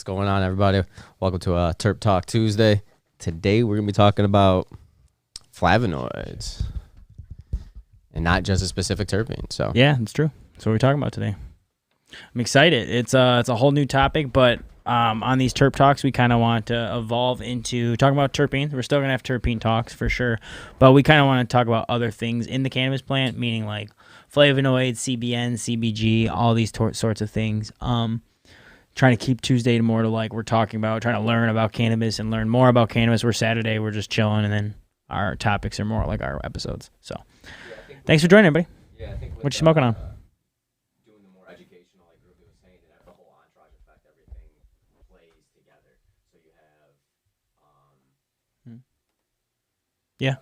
going on, everybody? Welcome to Terp Talk Tuesday. Today we're going to be talking about flavonoids and not just a specific terpene. So yeah, it's true. That's what we're talking about today. I'm excited. It's a whole new topic, but on these Terp Talks, we kind of want to evolve into talking about terpenes. We're still going to have terpene talks for sure, but we kind of want to talk about other things in the cannabis plant, meaning like flavonoids, CBN, CBG, all these sorts of things. Trying to keep Tuesday more to like we're talking about, trying to learn about cannabis and learn more about cannabis. Where Saturday we're just chilling, and then our topics are more like our episodes. So, thanks for joining, everybody. Yeah, I think what you smoking on? Doing the more educational, like Groovee was saying, and the whole entourage effect, everything plays together. So you have, yeah. So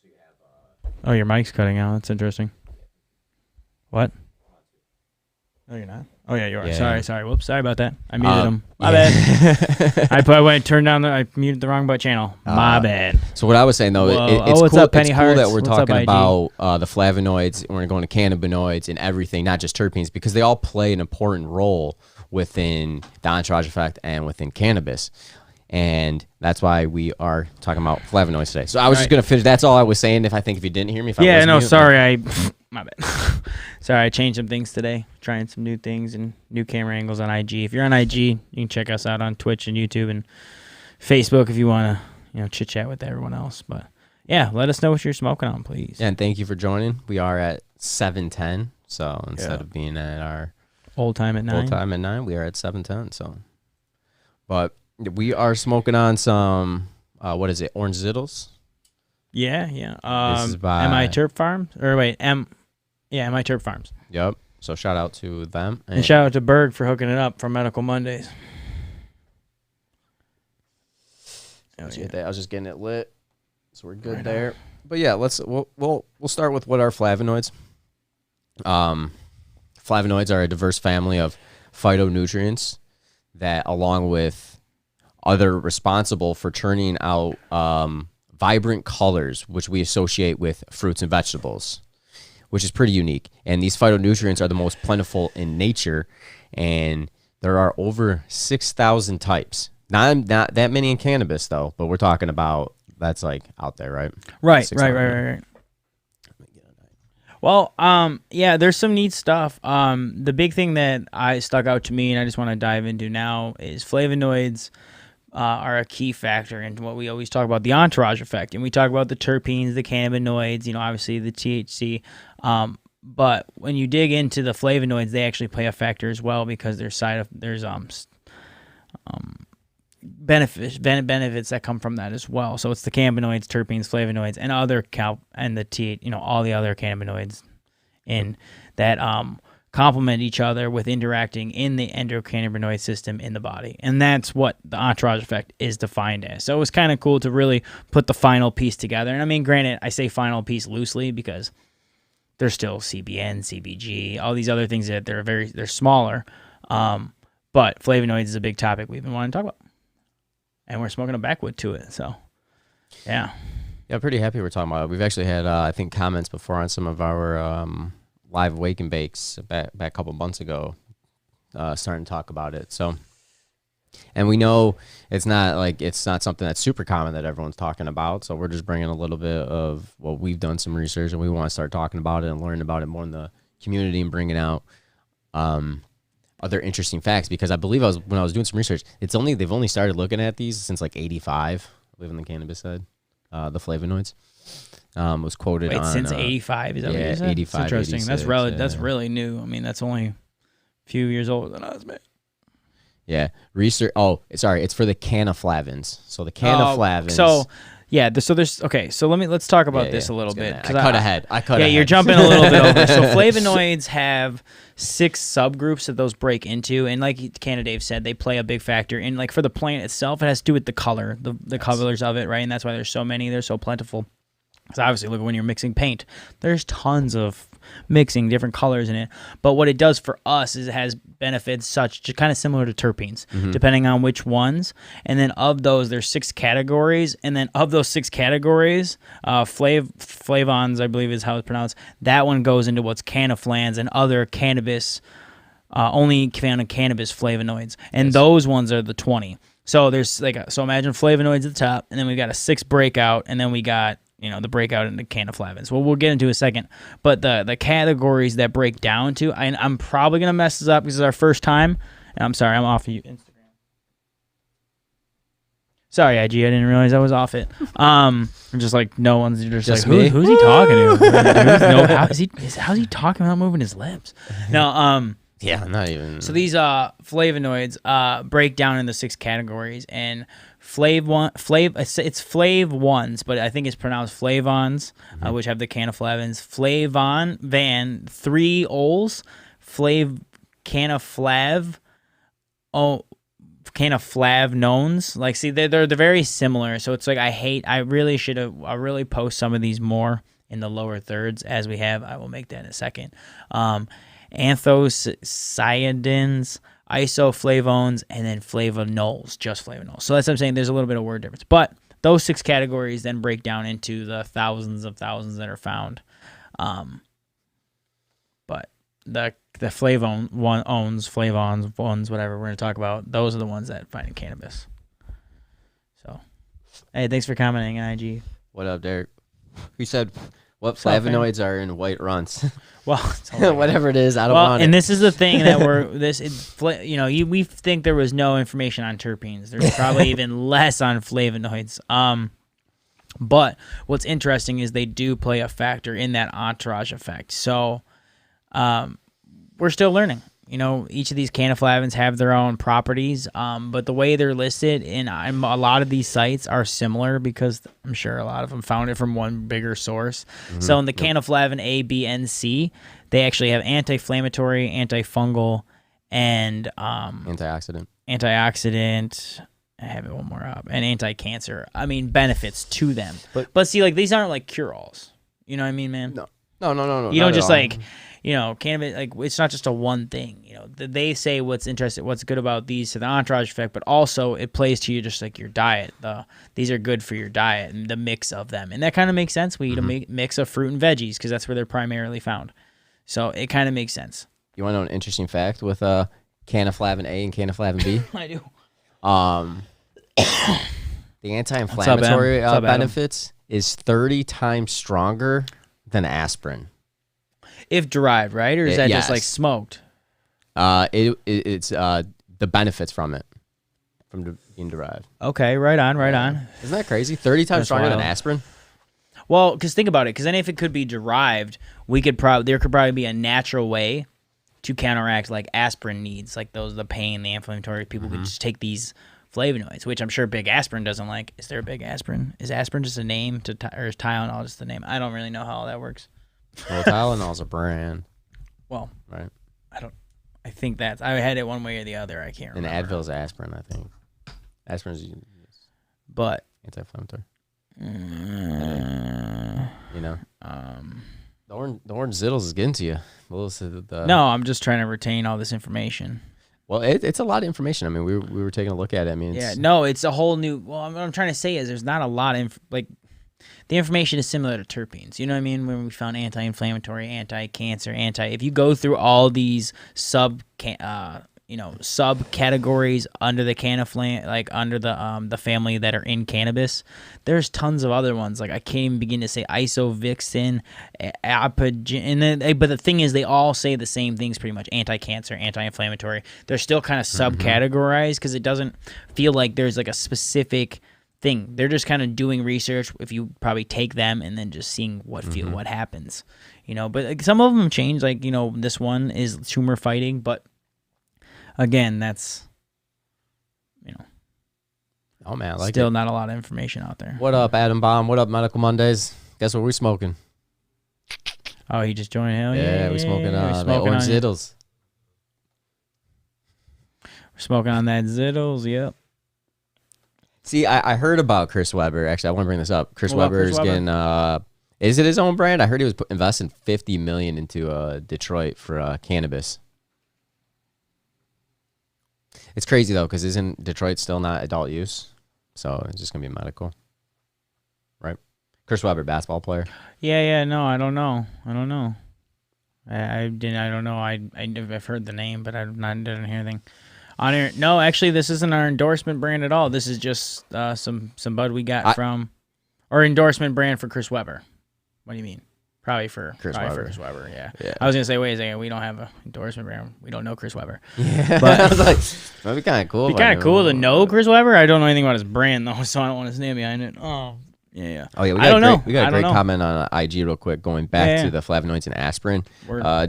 you have. Oh, your mic's cutting out. That's interesting. What? No, you're not. Oh yeah, you are. Yeah. Sorry. Whoops, sorry about that. I muted him. My bad. I went turned down I muted the wrong channel. My bad. So what I was saying though, it's what's cool. up, Penny it's cool Hearts? that we're What's talking up, IG? about the flavonoids. And we're going to cannabinoids and everything, not just terpenes, because they all play an important role within the entourage effect and within cannabis. And that's why we are talking about flavonoids today. So I was just going to finish. That's all I was saying. If you didn't hear me, sorry. My bad. Sorry, I changed some things today. Trying some new things and new camera angles on IG. If you're on IG, you can check us out on Twitch and YouTube and Facebook if you want to, chit chat with everyone else. But yeah, let us know what you're smoking on, please. Yeah, and thank you for joining. We are at 7:10. So instead of being at our old time at 9, we are at 7:10. So, but we are smoking on some what is it? Orange Zittles. Yeah. This is by MI Terp Farms MI Terp Farms. Yep. So shout out to them. And shout out to Berg for hooking it up for Medical Mondays. I was just getting it lit. So we're good there. But yeah, we'll start with what are flavonoids. Flavonoids are a diverse family of phytonutrients that, along with other responsible for turning out vibrant colors, which we associate with fruits and vegetables, which is pretty unique. And these phytonutrients are the most plentiful in nature, and there are over 6,000 types. Not that many in cannabis, though, but we're talking about that's like out there, right? Right. Well, yeah, there's some neat stuff. The big thing that I stuck out to me, and I just want to dive into now, is flavonoids are a key factor in what we always talk about, the entourage effect. And we talk about the terpenes, the cannabinoids, obviously the THC. But when you dig into the flavonoids, they actually play a factor as well, because there's benefits that come from that as well. So it's the cannabinoids, terpenes, flavonoids, and all the other cannabinoids in that complement each other with interacting in the endocannabinoid system in the body. And that's what the entourage effect is defined as. So it was kind of cool to really put the final piece together. And I mean, granted, I say final piece loosely because there's still CBN, CBG, all these other things that they're smaller. But flavonoids is a big topic we've been wanting to talk about. And we're smoking a backwood to it. So, yeah. Yeah, pretty happy we're talking about it. We've actually had, I think, comments before on some of our live wake and bakes back a couple months ago, starting to talk about it. So, and we know it's not something that's super common that everyone's talking about. So we're just bringing a little bit of what we've done some research, and we want to start talking about it and learning about it more in the community and bringing out other interesting facts. Because I believe when I was doing some research, they've only started looking at these since like 85. I live on the cannabis side, the flavonoids. Was quoted on since 85. Is that what you said? 85. That's interesting. 86, That's really new. I mean, that's only a few years older than us, man. Yeah. Research. Oh, sorry. It's for the cannaflavins. So the cannaflavins. So let's talk about this a little bit. I cut ahead. Yeah, you're jumping a little bit over. So flavonoids have 6 subgroups that those break into, and like Cannadave said, they play a big factor. And like for the plant itself, it has to do with the color, the colors of it, right? And that's why there's so many. They're so plentiful. Because obviously, look, when you're mixing paint, there's tons of mixing different colors in it. But what it does for us is it has benefits kind of similar to terpenes, depending on which ones. And then of those, there's 6 categories. And then of those 6 categories, flavons, I believe is how it's pronounced, that one goes into what's cannaflans and other cannabis only found in cannabis flavonoids, and those ones are the 20. So there's so imagine flavonoids at the top, and then we've got a 6 breakout, and then we got the breakout into cannaflavins. Well, we'll get into in a second, but the categories that break down to, I'm probably gonna mess this up because it's our first time. And I'm sorry, I'm off of you Instagram. Sorry, IG, I didn't realize I was off it. I'm just like no one's just like who's he talking to? How's he talking without moving his lips? No, yeah, not even. So these flavonoids break down into 6 categories, and it's flav ones, but I think it's pronounced flavons, which have the cannaflavins. Flavon 3 ols, cannaflavnones. Like, see, they're very similar. So it's like I really post some of these more in the lower thirds as we have. I will make that in a second. Anthocyanidins, isoflavones, and then flavonols, just flavonols. So that's what I'm saying. There's a little bit of word difference. But those 6 categories then break down into the thousands of thousands that are found. But the flavons, whatever we're going to talk about, those are the ones that find in cannabis. So, hey, thanks for commenting, IG. What up, Derek? You said what flavonoids are in white runts? Well, whatever it is, I don't want it. And this is the thing that we think there was no information on terpenes. There's probably even less on flavonoids. But what's interesting is they do play a factor in that entourage effect. So, we're still learning. Each of these cannaflavins have their own properties, but the way they're listed in a lot of these sites are similar because I'm sure a lot of them found it from one bigger source. Mm-hmm. So in the cannaflavin A, B, and C, they actually have anti-inflammatory, antifungal, and antioxidant. I have it one more up, and anti-cancer. I mean, benefits to them. But see, like, these aren't like cure-alls. You know what I mean, man? No. You don't just like. Cannabis, like, it's not just a one thing. They say what's good about these to the entourage effect, but also it plays to you just like your diet. These are good for your diet and the mix of them, and that kind of makes sense. We eat a mix of fruit and veggies because that's where they're primarily found. So it kind of makes sense. You want to know an interesting fact with cannaflavin A and cannaflavin B? I do. The anti-inflammatory benefits is 30 times stronger than aspirin. If derived, right? Or is that just like smoked? It's the benefits from it, from being derived. Okay, right on. Isn't that crazy? 30 times stronger than aspirin? Well, because think about it. Because then if it could be derived, there could probably be a natural way to counteract like aspirin needs, like the pain, the inflammatory. People could just take these flavonoids, which I'm sure Big Aspirin doesn't like. Is there a Big Aspirin? Is aspirin just a name or is Tylenol just the name? I don't really know how all that works. Well, Tylenol's a brand. Well, right. I think I had it one way or the other. I can't remember. And Advil's aspirin, I think. Aspirin's but anti-inflammatory. The orange Zittles is getting to you. No, I'm just trying to retain all this information. Well, it's a lot of information. I mean, we were taking a look at it. I mean, it's a whole new. Well, what I'm trying to say is there's not a lot of the information is similar to terpenes. You know what I mean? When we found anti-inflammatory, anti-cancer, if you go through all these subcategories under the under the family that are in cannabis, there's tons of other ones. Like I can't even begin to say isovixin, but the thing is, they all say the same things pretty much: anti-cancer, anti-inflammatory. They're still kind of subcategorized because it doesn't feel like there's like a specific thing. They're just kind of doing research. If you probably take them and then just seeing what happens, But like, some of them change. Like this one is tumor fighting, but again, that's oh man, I like still not a lot of information out there. What up, Adam Baum? What up, Medical Mondays? Guess what we're smoking? Oh, he just joined. Hell yeah, we're smoking the orange Zittles. We're smoking on that Zittles. Yep. See, I heard about Chris Webber. Actually, I want to bring this up. Chris Webber is getting. Is it his own brand? I heard he was investing $50 million into Detroit for cannabis. It's crazy though, because isn't Detroit still not adult use? So it's just gonna be medical, right? Chris Webber, basketball player. Yeah. No, I don't know. I didn't. I don't know. I've heard the name, but didn't hear anything on here. No, actually, this isn't our endorsement brand at all. This is just some bud we got from, or endorsement brand for Chris Webber. What do you mean? Probably for Chris Webber. Yeah. I was gonna say, wait a second, we don't have an endorsement brand. We don't know Chris Webber. Yeah, but I was like, that'd be kind of cool. Be kind of cool to know Chris Webber. I don't know anything about his brand though, so I don't want his name behind it. Oh, yeah. Oh yeah, we got a great comment on IG real quick. Going back to the flavonoids and aspirin.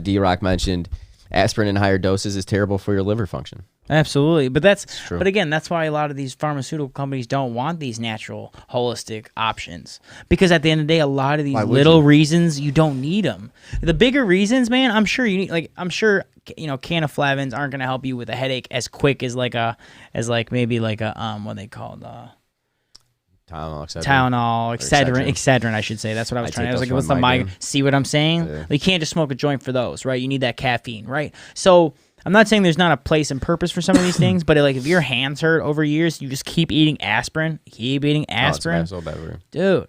D-Rock mentioned aspirin in higher doses is terrible for your liver function. Absolutely, but but again, that's why a lot of these pharmaceutical companies don't want these natural, holistic options, because at the end of the day, a lot of these little reasons you don't need them. The bigger reasons, man, I'm sure you need. Like, I'm sure canaflavins aren't going to help you with a headache as quick as maybe what they called Tylenol, Excedrin, I should say. That's what I was trying. I was like, what's the migraine? See what I'm saying? Yeah. You can't just smoke a joint for those, right? You need that caffeine, right? So I'm not saying there's not a place and purpose for some of these things, but if your hands hurt over years, you just keep eating aspirin, dude.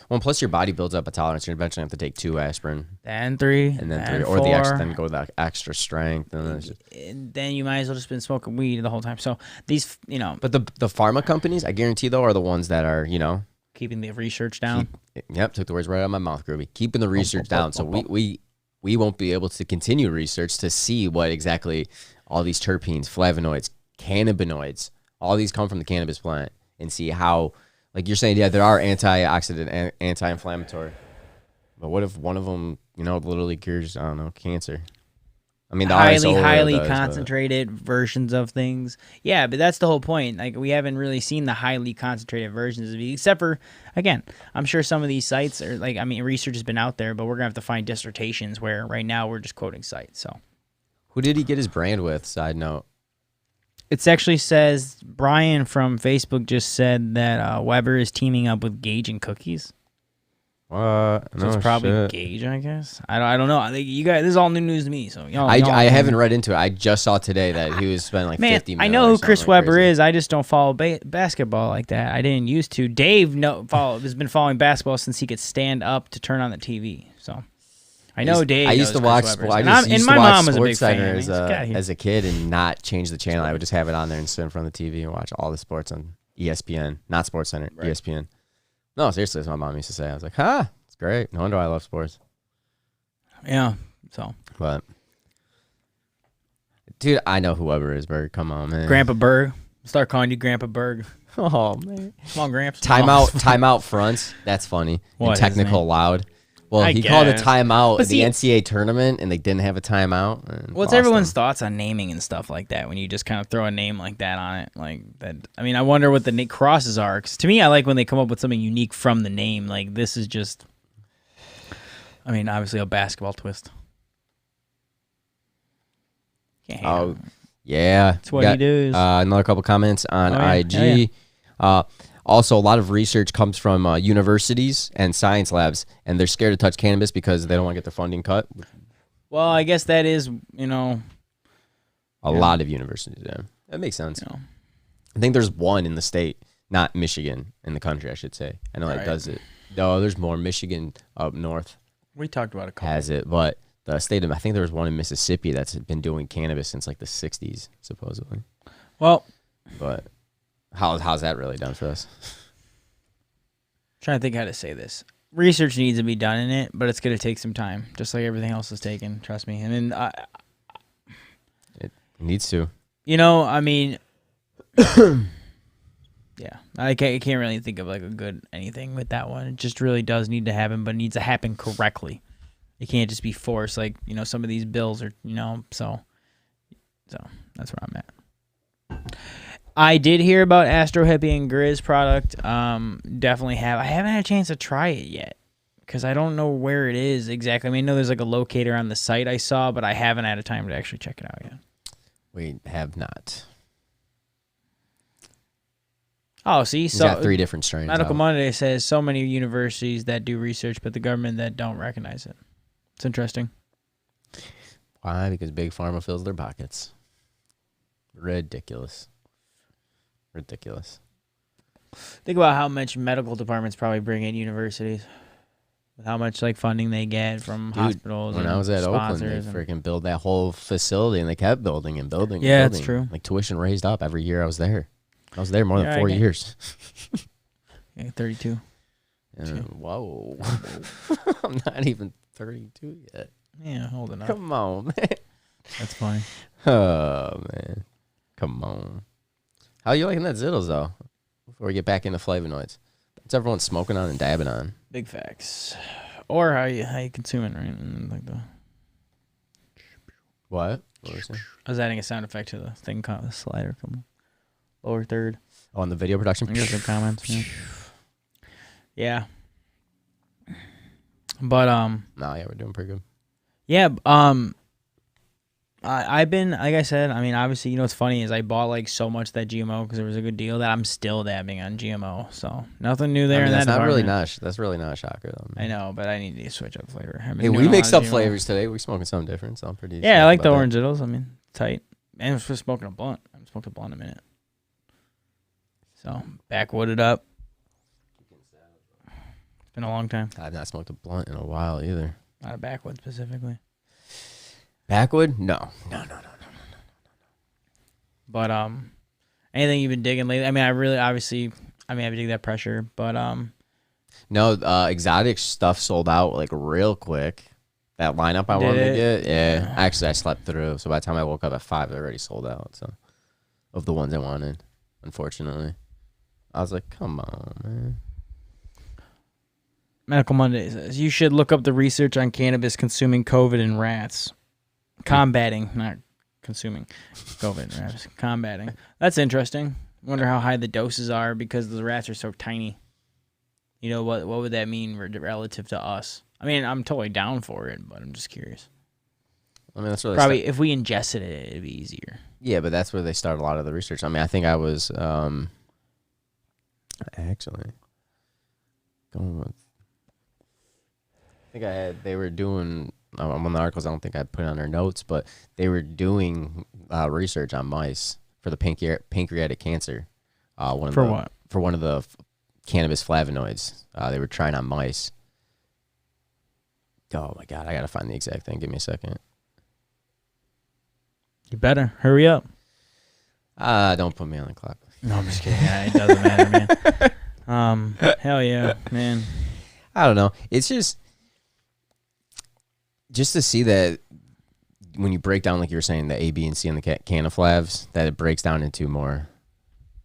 Well, plus your body builds up a tolerance. You eventually have to take 2 aspirin, then 3, and then 3, or then go the extra strength, and then you might as well just been smoking weed the whole time. So these, But the pharma companies, I guarantee though, are the ones that are keeping the research down. Took the words right out of my mouth, Groovy. Keeping the research down, so we won't be able to continue research to see what exactly all these terpenes, flavonoids, cannabinoids, all these come from the cannabis plant, and see how, like you're saying, there are antioxidant and anti-inflammatory. But what if one of them, literally cures, I don't know, cancer? I mean, the highly concentrated versions of things. Yeah, but that's the whole point. Like, we haven't really seen the highly concentrated versions of it, except for, again, I'm sure some of these sites are research has been out there, but we're gonna have to find dissertations where right now we're just quoting sites. So, who did he get his brand with? Side note. It actually says Brian from Facebook just said that Weber is teaming up with Gage and Cookies. So it's probably Gage, I guess. I don't know. You guys, this is all new news to me. So I haven't read into it. I just saw today that he was spending like 50 million. I know who Chris Webber is. I just don't follow basketball like that. I didn't used to. Dave has been following basketball since he could stand up to turn on the TV. So I know Dave. I used to watch SportsCenter as a kid and not change the channel. I would just have it on there and sit in front of the TV and watch all the sports on ESPN, not SportsCenter, ESPN. No, seriously, that's what my mom used to say. I was like, it's great. No wonder I love sports. Yeah, so. But, dude, I know whoever is, Berg. Come on, man. Grandpa Berg. Start calling you Grandpa Berg. Oh, man. Come on, Gramps. Timeout fronts. That's funny. And technical loud. Well, he called a timeout at the NCAA tournament, and they didn't have a timeout. What's everyone's thoughts on naming and stuff like that when you just kind of throw a name like that on it? Like that. I mean, I wonder what the crosses are. Because to me, I like when they come up with something unique from the name. Like, this is just, obviously a basketball twist. Oh, yeah. That's what he does. Another couple comments on IG. Also, a lot of research comes from universities and science labs, and they're scared to touch cannabis because they don't want to get their funding cut. Well, I guess that is, a lot of universities. Yeah, that makes sense. I think there's one in the state, not Michigan, in the country, I should say. I know that does it. No, there's more. Michigan up north. We talked about a couple. Has it, but the state of, I think there was one in Mississippi that's been doing cannabis since like the 60s, supposedly. Well, but how's that really done for us? Trying to think how to say this. Research needs to be done in it, but it's going to take some time, just like everything else is taken. Trust me. It needs to. Yeah, I can't really think of like a good anything with that one. It just really does need to happen, but it needs to happen correctly. It can't just be forced like, some of these bills are, so that's where I'm at. I did hear about Astro Hippie and Grizz product. Definitely have. I haven't had a chance to try it yet because I don't know where it is exactly. I know there's like a locator on the site I saw, but I haven't had a time to actually check it out yet. We have not. Oh, see, He's got 3 different strains. Medical Monday says so many universities that do research, but the government that don't recognize it. It's interesting. Why? Because Big Pharma fills their pockets. Ridiculous. Ridiculous. Think about how much medical departments probably bring in universities. with how much like funding they get from hospitals. When and I was at Oakland, they freaking built that whole facility, and they kept building and building. Yeah, and that's building. true. Like tuition raised up every year I was there. I was there more than 4 years. Yeah, 32. Whoa. I'm not even 32 yet. Yeah, holding up. Come on, man. That's funny. Oh, man. Come on. How you liking that Zittles, though? Before we get back into flavonoids. What's everyone smoking on and dabbing on? Big facts. Or how you consuming, right? And like the What? I was adding a sound effect to the thing, the slider coming lower third. Oh, on the video production? I got some comments. Yeah. But no, yeah, we're doing pretty good. Yeah, I've been, like I said, I mean, obviously, you know what's funny is I bought like so much of that GMO because it was a good deal that I'm still dabbing on GMO. So nothing new there. I mean, in that really department. that's really not a shocker though. I know, but I need to switch up flavor. Hey, we mixed up flavors today. We're smoking something different, so I'm pretty. Yeah, I like the orange Zittles. I mean, tight. And we're smoking a blunt. I haven't smoked a blunt in a minute. So backwooded up. It's been a long time. I've not smoked a blunt in a while either. Not a backwood specifically. Backwood? No. But anything you've been digging lately? I mean, I dig that pressure, but no, exotic stuff sold out like real quick. That lineup I wanted to get, yeah. Actually, I slept through, so by the time I woke up at 5, they already sold out. So, of the ones I wanted, unfortunately, I was like, "Come on, man." Medical Monday says you should look up the research on cannabis consuming COVID in rats. Combating, not consuming COVID in rats. Combating. That's interesting. Wonder how high the doses are because the rats are so tiny. You know, what would that mean relative to us? I mean, I'm totally down for it, but I'm just curious. I mean, that's really probably if we ingested it, it'd be easier. Yeah, but that's where they start a lot of the research. I mean, I think I was actually going with. I think they were doing. I'm on the articles. I don't think I put it on their notes, but they were doing research on mice for the pancreatic cancer. For one of the cannabis flavonoids. They were trying on mice. Oh my God, I gotta find the exact thing. Give me a second. You better hurry up. Don't put me on the clock. No, I'm just kidding. It doesn't matter, man. Hell yeah, man. I don't know. It's just to see that when you break down, like you were saying, the A, B, and C on the canaflavs, that it breaks down into more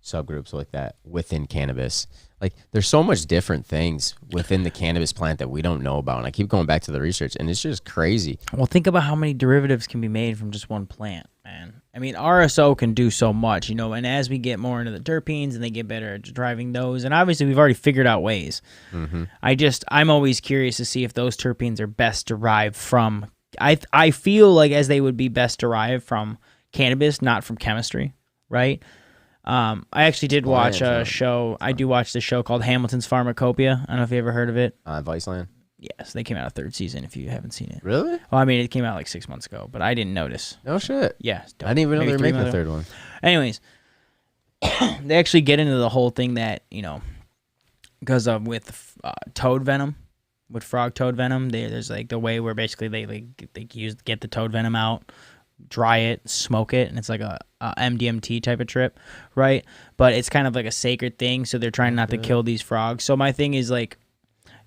subgroups like that within cannabis. Like, there's so much different things within the cannabis plant that we don't know about. And I keep going back to the research, and it's just crazy. Well, think about how many derivatives can be made from just one plant, man. I mean, RSO can do so much, you know, and as we get more into the terpenes and they get better at driving those, and obviously we've already figured out ways. Mm-hmm. I'm always curious to see if those terpenes are best derived from, I feel like as they would be best derived from cannabis, not from chemistry, right? I actually did watch a show. I do watch this show called Hamilton's Pharmacopoeia. I don't know if you ever heard of it. Viceland? Yes, they came out a third season if you haven't seen it. Really? Well, I mean, it came out like 6 months ago, but I didn't notice. No shit. Yeah. I didn't even know they were making a third one. Anyways, they actually get into the whole thing that, you know, because of with toad venom, with frog toad venom, there's like the way where basically they get the toad venom out, dry it, smoke it, and it's like a MDMT type of trip, right? But it's kind of like a sacred thing, so they're trying not to kill these frogs. So my thing is, like,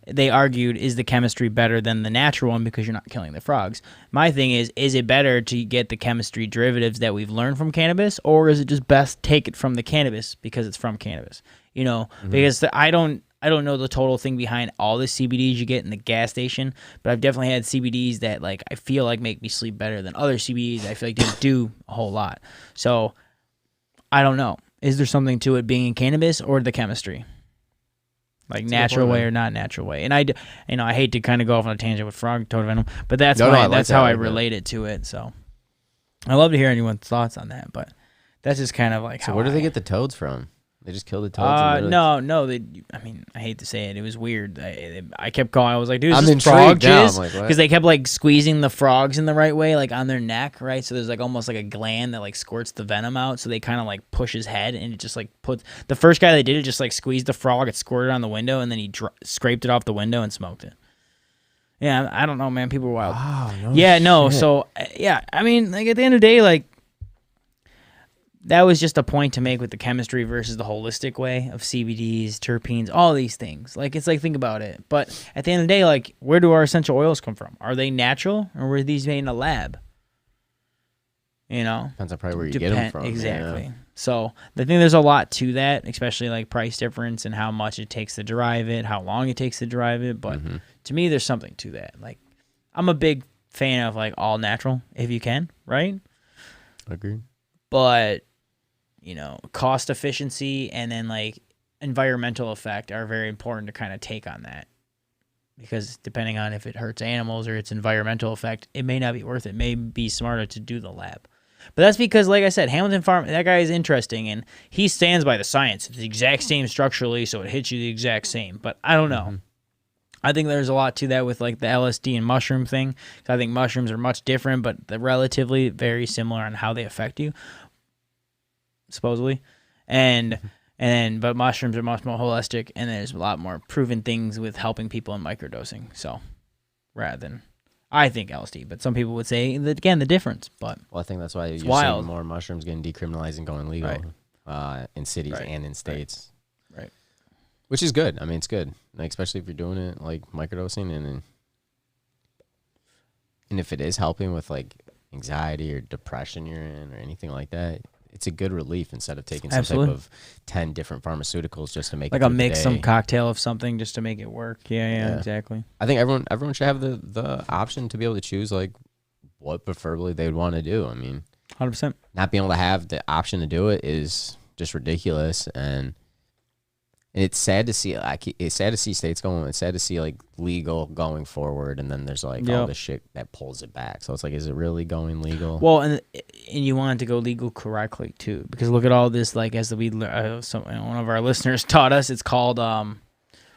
they argued, is the chemistry better than the natural one because you're not killing the frogs? My thing is it better to get the chemistry derivatives that we've learned from cannabis, or is it just best take it from the cannabis because it's from cannabis? You know, because I don't know the total thing behind all the CBDs you get in the gas station, but I've definitely had CBDs that, like, I feel like make me sleep better than other CBDs I feel like didn't do a whole lot. So I don't know. Is there something to it being in cannabis or the chemistry? Like natural way or not natural way? And I hate to kind of go off on a tangent with frog toad venom, but that's how I relate it to it. So I love to hear anyone's thoughts on that, but that's just kind of like so. Where do they get the toads from? They just killed the toads? No. I mean, I hate to say it. It was weird. I kept going. I was like, dude, I'm is this frog jizz? Because like, they kept, like, squeezing the frogs in the right way, like, on their neck, right? So there's, like, almost like a gland that, like, squirts the venom out. So they kind of, like, push his head, and it just, like, puts... The first guy that did it just, like, squeezed the frog, it squirted on the window, and then he scraped it off the window and smoked it. Yeah, I don't know, man. People are wild. Oh, no yeah, no. shit. So yeah, I mean, like at the end of the day, like that was just a point to make with the chemistry versus the holistic way of CBDs, terpenes, all these things. Like it's like think about it. But at the end of the day, like where do our essential oils come from? Are they natural or were these made in a lab? You know, Depends on probably where you get them from. Exactly. Yeah. So I think there's a lot to that, especially like price difference and how much it takes to derive it, how long it takes to derive it. But to me, there's something to that. Like I'm a big fan of like all natural if you can, right? Agreed. But you know, cost efficiency and then like environmental effect are very important to kind of take on that. Because depending on if it hurts animals or its environmental effect, it may not be worth it. It may be smarter to do the lab. But that's because, like I said, Hamilton Farm, that guy is interesting, and he stands by the science. It's the exact same structurally, so it hits you the exact same. But I don't know. I think there's a lot to that with like the LSD and mushroom thing. I think mushrooms are much different, but they're relatively very similar on how they affect you, supposedly. But mushrooms are much more holistic, and there's a lot more proven things with helping people in microdosing. So, rather than, I think LSD, but some people would say that again the difference. But well, I think that's why you're wild. seeing more mushrooms getting decriminalized and going legal in cities and in states. Right. Which is good. I mean, it's good, like, especially if you're doing it like microdosing, and if it is helping with like anxiety or depression you're in or anything like that. It's a good relief instead of taking some type of 10 different pharmaceuticals just to make like it a mix, some day. Cocktail of something just to make it work. Yeah, exactly. I think everyone should have the option to be able to choose like what preferably they would want to do. I mean, 100%. Not being able to have the option to do it is just ridiculous, and it's sad to see. Like, it's sad to see states going. It's sad to see like legal going forward, and then there's like all this shit that pulls it back. So it's like, is it really going legal? Well, and you want it to go legal correctly too, because look at all this. Like as one of our listeners taught us, it's called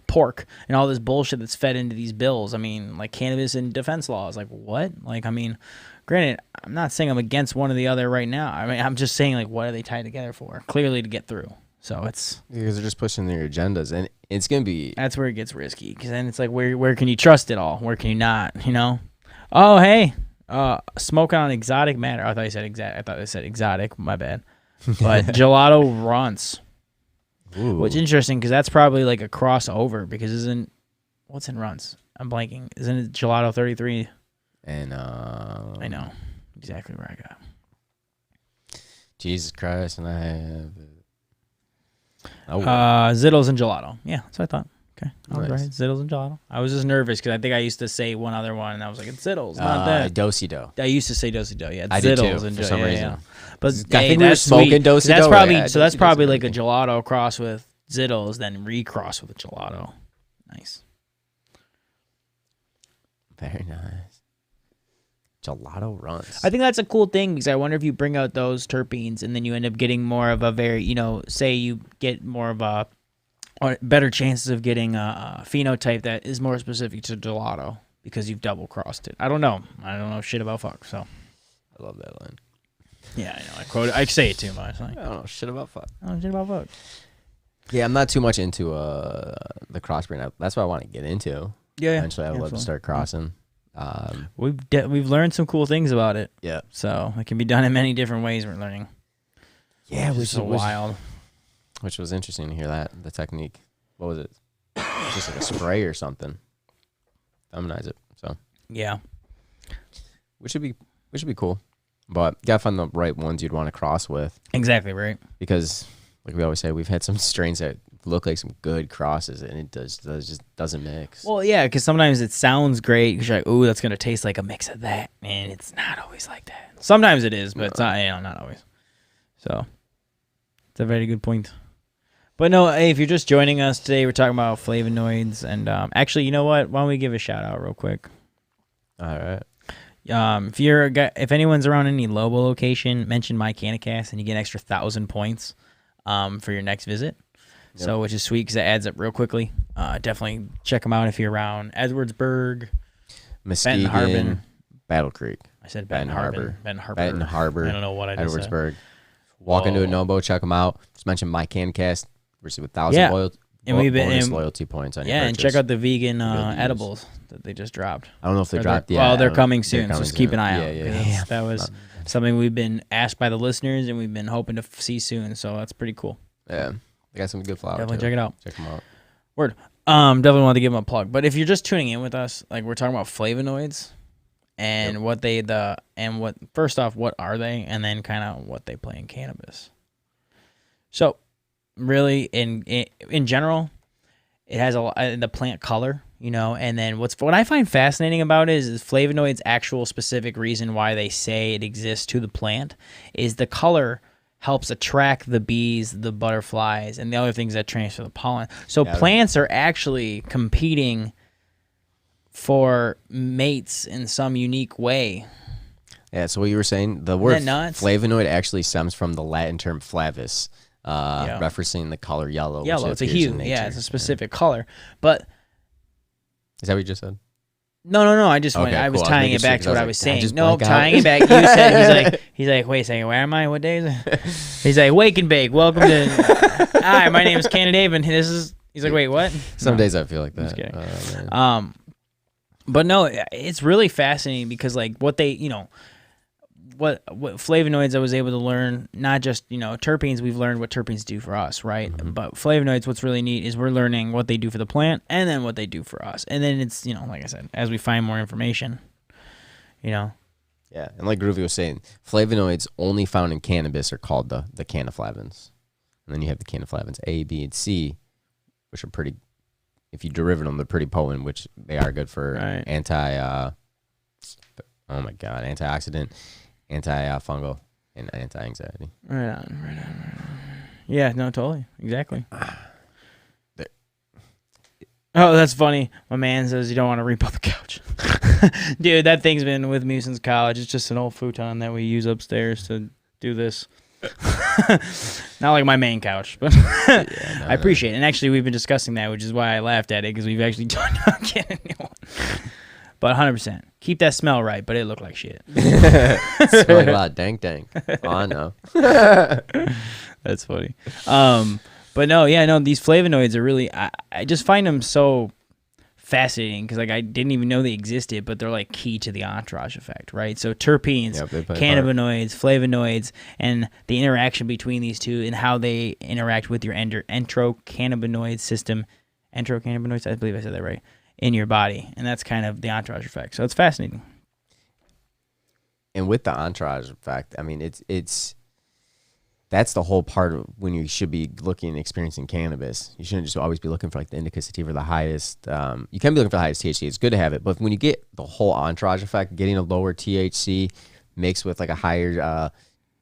pork, and all this bullshit that's fed into these bills. I mean, like cannabis and defense laws. Like what? Like I mean, granted, I'm not saying I'm against one or the other right now. I mean, I'm just saying like what are they tied together for? Clearly to get through. So it's because they're just pushing their agendas, and it's gonna be. That's where it gets risky, because then it's like where can you trust it all? Where can you not? You know? Oh hey, smoking on exotic matter. I thought you said exact. I thought they said exotic. My bad. But gelato runts. Ooh. Which is interesting because that's probably like a crossover, because what's in runts? I'm blanking. Isn't it Gelato 33? And I know exactly where I got. Jesus Christ, and I have. Zittles and gelato. Yeah, that's what I thought. Okay, I was Nice. right. Zittles and gelato. I was just nervous because I think I used to say one other one, and I was like, it's Zittles, not that. Do-si-do. I used to say do-si-do. Yeah, it's I did too, Zittles and for some reason. Yeah. But I hey, think we were that's smoking sweet. do-si-do. That's probably Yeah, so. That's do-si-do's probably like a amazing. gelato cross with Zittles, then recross with a gelato. Nice. Very nice. Gelato runs. I think that's a cool thing, because I wonder if you bring out those terpenes and then you end up getting more of a very, say you get more of a, or better chances of getting a phenotype that is more specific to gelato because you've double crossed it. I don't know. I don't know shit about fuck. So I love that line. yeah, I know. I quote it. I say it too much. Like, I don't know shit about fuck. I don't know shit about fuck. Yeah, I'm not too much into the crossbreeding. That's what I want to get into. Yeah. Eventually, I would love to start crossing. We've learned some cool things about it. Yeah. So it can be done in many different ways. We're learning. Yeah, which is so wild. Which was interesting to hear that, the technique. What was it? Just like a spray or something. Feminize it. So Yeah. which would be cool. But you gotta find the right ones you'd want to cross with. Exactly, right. Because like we always say, we've had some strains that look like some good crosses, and it just doesn't mix. Well, yeah, because sometimes it sounds great, because you're like, ooh, that's going to taste like a mix of that. And it's not always like that. Sometimes it is, but it's not, not always. So, it's a very good point. But no, hey, if you're just joining us today, we're talking about flavonoids. And actually, you know what? Why don't we give a shout out real quick? All right. If anyone's around any Lobo location, mention MiCannaCast, and you get an extra 1,000 points for your next visit. Yep. So, which is sweet because it adds up real quickly. Definitely check them out if you're around Edwardsburg, Muskegon, Harbin, Battle Creek. I said Benton Harbor. Benton Harbor. I don't know what I just Edwardsburg. Said. Walk into a Nobo, check them out. Just mention MiCannaCast. Receive 1,000 And we've been bonus loyalty points on your and purchase. check out the vegan edibles that they just dropped. I don't know if they dropped yet. Well, they're coming soon, so just keep an eye out. Yeah. That was something we've been asked by the listeners, and we've been hoping to see soon. So that's pretty cool. Yeah, they got some good flour. Definitely too. check it out. Check them out. Word. Definitely wanted to give them a plug. But if you're just tuning in with us, like we're talking about flavonoids and first off, what are they, and then kind of what they play in cannabis. So, really, in general, it has the plant color, and then what I find fascinating about it is flavonoids' actual specific reason why they say it exists to the plant is the color helps attract the bees, the butterflies, and the other things that transfer the pollen. So plants are actually competing for mates in some unique way. Yeah, so what you were saying, the word flavonoid actually stems from the Latin term flavus, referencing the color yellow. Yellow, it's a hue. Yeah, it's a specific color. But is that what you just said? No. I was tying it back to what I was saying. No, tying it back. You said he's like, wait a second, where am I? What day is it? He's like, wake and bake. Welcome to. Hi, my name is Cannadave, and this is. He's like, wait, what? Some days I feel like that. I'm just kidding. But no, it's really fascinating because like what they, what flavonoids I was able to learn, not just, terpenes, we've learned what terpenes do for us, right? Mm-hmm. But flavonoids, what's really neat is we're learning what they do for the plant and then what they do for us. And then it's, like I said, as we find more information, Yeah, and like Groovy was saying, flavonoids only found in cannabis are called the cannaflavins. And then you have the cannaflavins A, B, and C, which are pretty, if you derive them, they're pretty potent, which they are good for antioxidant, antifungal, and anti-anxiety. Right on. Yeah, no, totally. Exactly. Oh, that's funny. My man says you don't want to reap up the couch. Dude, that thing's been with me since college. It's just an old futon that we use upstairs to do this. Not like my main couch, but I appreciate it. And actually, we've been discussing that, which is why I laughed at it, because we've actually done not getting a new one. But 100%. Keep that smell right, but it looked like shit. Smell like a lot of dank. Oh, I know. That's funny. But these flavonoids are really, I just find them so fascinating because like I didn't even know they existed, but they're like key to the entourage effect, right? So terpenes, cannabinoids, flavonoids, and the interaction between these two and how they interact with your endocannabinoid system. Endocannabinoids, I believe I said that right. In your body, and that's kind of the entourage effect. So it's fascinating. And with the entourage effect, I mean, that's the whole part of when you should be looking and experiencing cannabis. You shouldn't just always be looking for like the indica sativa, the highest. You can be looking for the highest THC. It's good to have it, but when you get the whole entourage effect, getting a lower THC mixed with like a higher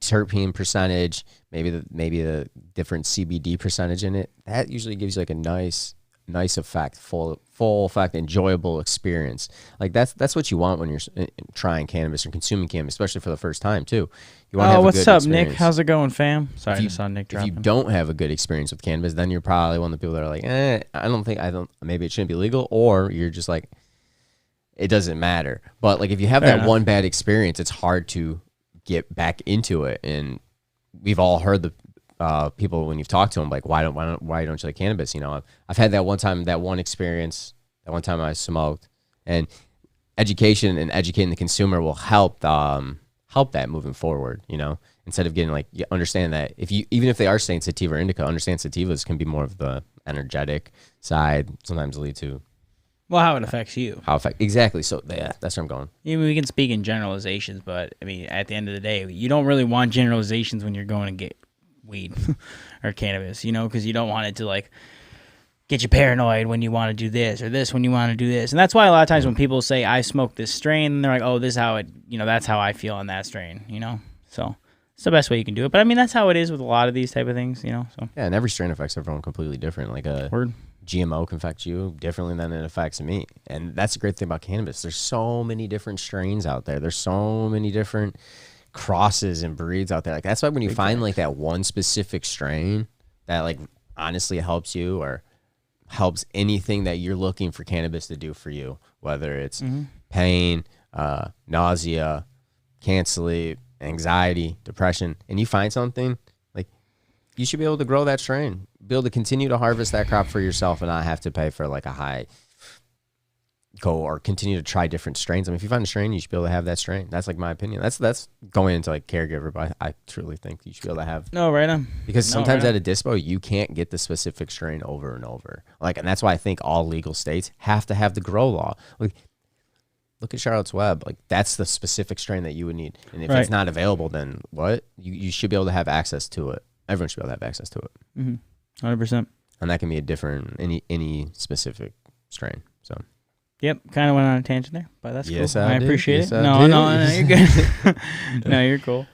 terpene percentage, maybe the different CBD percentage in it, that usually gives you like a nice effect, full effect, enjoyable experience. Like that's what you want when you're trying cannabis or consuming cannabis, especially for the first time too. You want to have what's a good up, experience. Nick? How's it going, fam? Sorry, I just saw Nick dropping. If you don't have a good experience with cannabis, then you're probably one of the people that are like, maybe it shouldn't be legal, or you're just like, it doesn't matter. But like if you have that one bad experience, it's hard to get back into it. And we've all heard the people when you've talked to them, like, why don't you like cannabis? I've had that one experience, that one time I smoked, and education and educating the consumer will help that moving forward. Instead of getting like, understand that even if they are saying sativa or indica, understand sativas can be more of the energetic side, sometimes lead to how it affects you. Exactly. So that's where I'm going. We can speak in generalizations, but I mean, at the end of the day, you don't really want generalizations when you're going to get weed or cannabis, because you don't want it to like get you paranoid when you want to do this or this when you want to do this. And that's why a lot of times when people say I smoke this strain, they're like, oh, this is how it, that's how I feel on that strain, So it's the best way you can do it. But I mean, that's how it is with a lot of these type of things, So yeah, and every strain affects everyone completely different. Like a GMO can affect you differently than it affects me. And that's the great thing about cannabis. There's so many different strains out there. There's so many different crosses and breeds out there. Like that's why when you find like that one specific strain that like honestly helps you or helps anything that you're looking for cannabis to do for you, whether it's pain, nausea, can't sleep, anxiety, depression, and you find something like you should be able to grow that strain, be able to continue to harvest that crop for yourself, and not have to pay for like a high or continue to try different strains. I mean, if you find a strain, you should be able to have that strain. That's like my opinion. That's going into like caregiver, but I truly think you should be able to have. No, right on. Because sometimes at a dispo, you can't get the specific strain over and over. Like, and that's why I think all legal states have to have the grow law. Like, look at Charlotte's Web. Like, that's the specific strain that you would need. And if it's not available, then what? You should be able to have access to it. Everyone should be able to have access to it. 100%. And that can be a different, any specific strain. So. Yep, kind of went on a tangent there, but that's cool. I appreciate it. Yes, No, you're good. No, you're cool.